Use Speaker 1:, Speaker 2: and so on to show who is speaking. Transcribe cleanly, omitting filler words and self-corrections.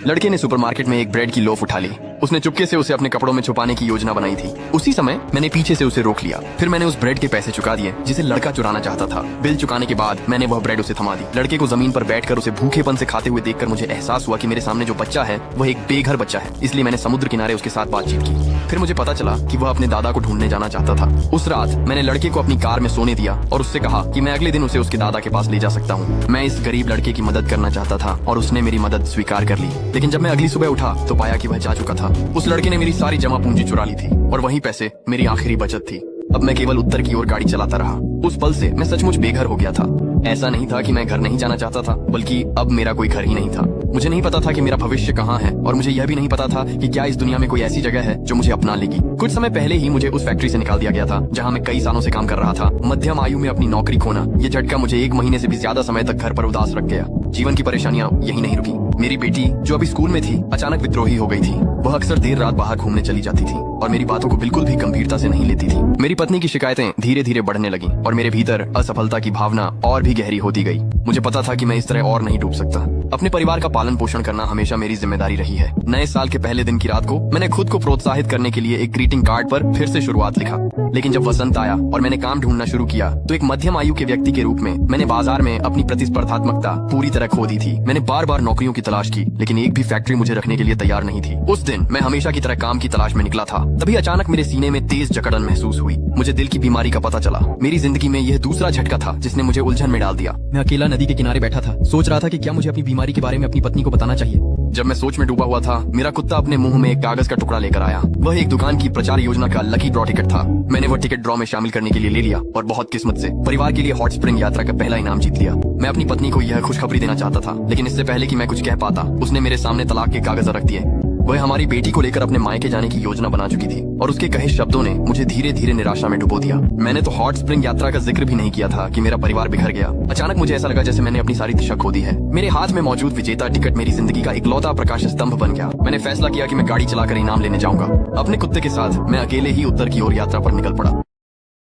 Speaker 1: लड़के ने सुपरमार्केट में एक ब्रेड की लोफ उठा ली। उसने चुपके से उसे अपने कपड़ों में छुपाने की योजना बनाई थी। उसी समय मैंने पीछे से उसे रोक लिया। फिर मैंने उस ब्रेड के पैसे चुका दिए जिसे लड़का चुराना चाहता था। बिल चुकाने के बाद मैंने वह ब्रेड उसे थमा दी। लड़के को जमीन पर बैठकर उसे भूखेपन से खाते हुए देखकर मुझे एहसास हुआ कि मेरे सामने जो बच्चा है वह एक बेघर बच्चा है। इसलिए मैंने समुद्र किनारे उसके साथ बातचीत की। फिर मुझे पता चला कि वह अपने दादा को ढूंढने जाना चाहता था। उस रात मैंने लड़के को अपनी कार में सोने दिया और उससे कहा कि मैं अगले दिन उसे उसके दादा के पास ले जा सकता हूँ। मैं इस गरीब लड़के की मदद करना चाहता था और उसने मेरी मदद स्वीकार कर ली। लेकिन जब मैं अगली सुबह उठा तो पाया कि वह जा चुका था। उस लड़के ने मेरी सारी जमा पूंजी चुरा ली थी और वही पैसे मेरी आखिरी बचत थी। अब मैं केवल उत्तर की ओर गाड़ी चलाता रहा। उस पल से मैं सचमुच बेघर हो गया था। ऐसा नहीं था कि मैं घर नहीं जाना चाहता था, बल्कि अब मेरा कोई घर ही नहीं था। मुझे नहीं पता था कि मेरा भविष्य कहाँ है और मुझे यह भी नहीं पता था कि क्या इस दुनिया में कोई ऐसी जगह है जो मुझे अपना लेगी। कुछ समय पहले ही मुझे उस फैक्ट्री से निकाल दिया गया था जहाँ मैं कई सालों से काम कर रहा था। मध्यम आयु में अपनी नौकरी खोना, ये झटका मुझे 1 महीने से भी ज्यादा समय तक घर पर उदास रख गया। जीवन की परेशानियां यही नहीं रुकी। मेरी बेटी जो अभी स्कूल में थी अचानक विद्रोही हो गई थी। वह अक्सर देर रात बाहर घूमने चली जाती थी और मेरी बातों को बिल्कुल भी गंभीरता से नहीं लेती थी। मेरी पत्नी की शिकायतें धीरे धीरे बढ़ने लगी और मेरे भीतर असफलता की भावना और भी गहरी होती गई। मुझे पता था कि मैं इस तरह और नहीं डूब सकता। अपने परिवार का पालन पोषण करना हमेशा मेरी जिम्मेदारी रही है। नए साल के पहले दिन की रात को मैंने खुद को प्रोत्साहित करने के लिए एक ग्रीटिंग कार्ड पर फिर से शुरुआत लिखा। लेकिन जब वसंत आया और मैंने काम ढूंढना शुरू किया तो एक मध्यम आयु के व्यक्ति के रूप में मैंने बाजार में अपनी प्रतिस्पर्धात्मकता पूरी तरह खो दी थी। मैंने बार बार नौकरियों की तलाश की, लेकिन एक भी फैक्ट्री मुझे रखने के लिए तैयार नहीं थी। उस दिन मैं हमेशा की तरह काम की तलाश में निकला था। तभी अचानक मेरे सीने में तेज जकड़न महसूस हुई। मुझे दिल की बीमारी का पता चला। मेरी जिंदगी में यह दूसरा झटका था जिसने मुझे उलझन में डाल दिया। मैं अकेला नदी के किनारे बैठा था, सोच रहा था कि क्या मुझे अपनी बीमारी के बारे में अपनी पत्नी को बताना चाहिए। जब मैं सोच में डूबा हुआ था, मेरा कुत्ता अपने मुंह में एक कागज का टुकड़ा लेकर आया। वह एक दुकान की प्रचार योजना का लकी ड्रॉ टिकट था। मैंने वह टिकट ड्रॉ में शामिल करने के लिए ले लिया और बहुत किस्मत से परिवार के लिए हॉट स्प्रिंग यात्रा का पहला इनाम जीत लिया। मैं अपनी पत्नी को यह खुशखबरी देना चाहता था, लेकिन इससे पहले कि मैं कुछ कह पाता उसने मेरे सामने तलाक के कागज रख दिए। वह हमारी बेटी को लेकर अपने मायके जाने की योजना बना चुकी थी और उसके कहे शब्दों ने मुझे धीरे धीरे निराशा में डुबो दिया। मैंने तो हॉट स्प्रिंग यात्रा का जिक्र भी नहीं किया था कि मेरा परिवार बिखर गया। अचानक मुझे ऐसा लगा जैसे मैंने अपनी सारी दिशा खो दी है। मेरे हाथ में मौजूद विजेता टिकट मेरी जिंदगी का इकलौता प्रकाश स्तंभ बन गया। मैंने फैसला किया कि मैं गाड़ी चलाकर इनाम लेने जाऊंगा। अपने कुत्ते के साथ मैं अकेले ही उत्तर की ओर यात्रा पर निकल पड़ा।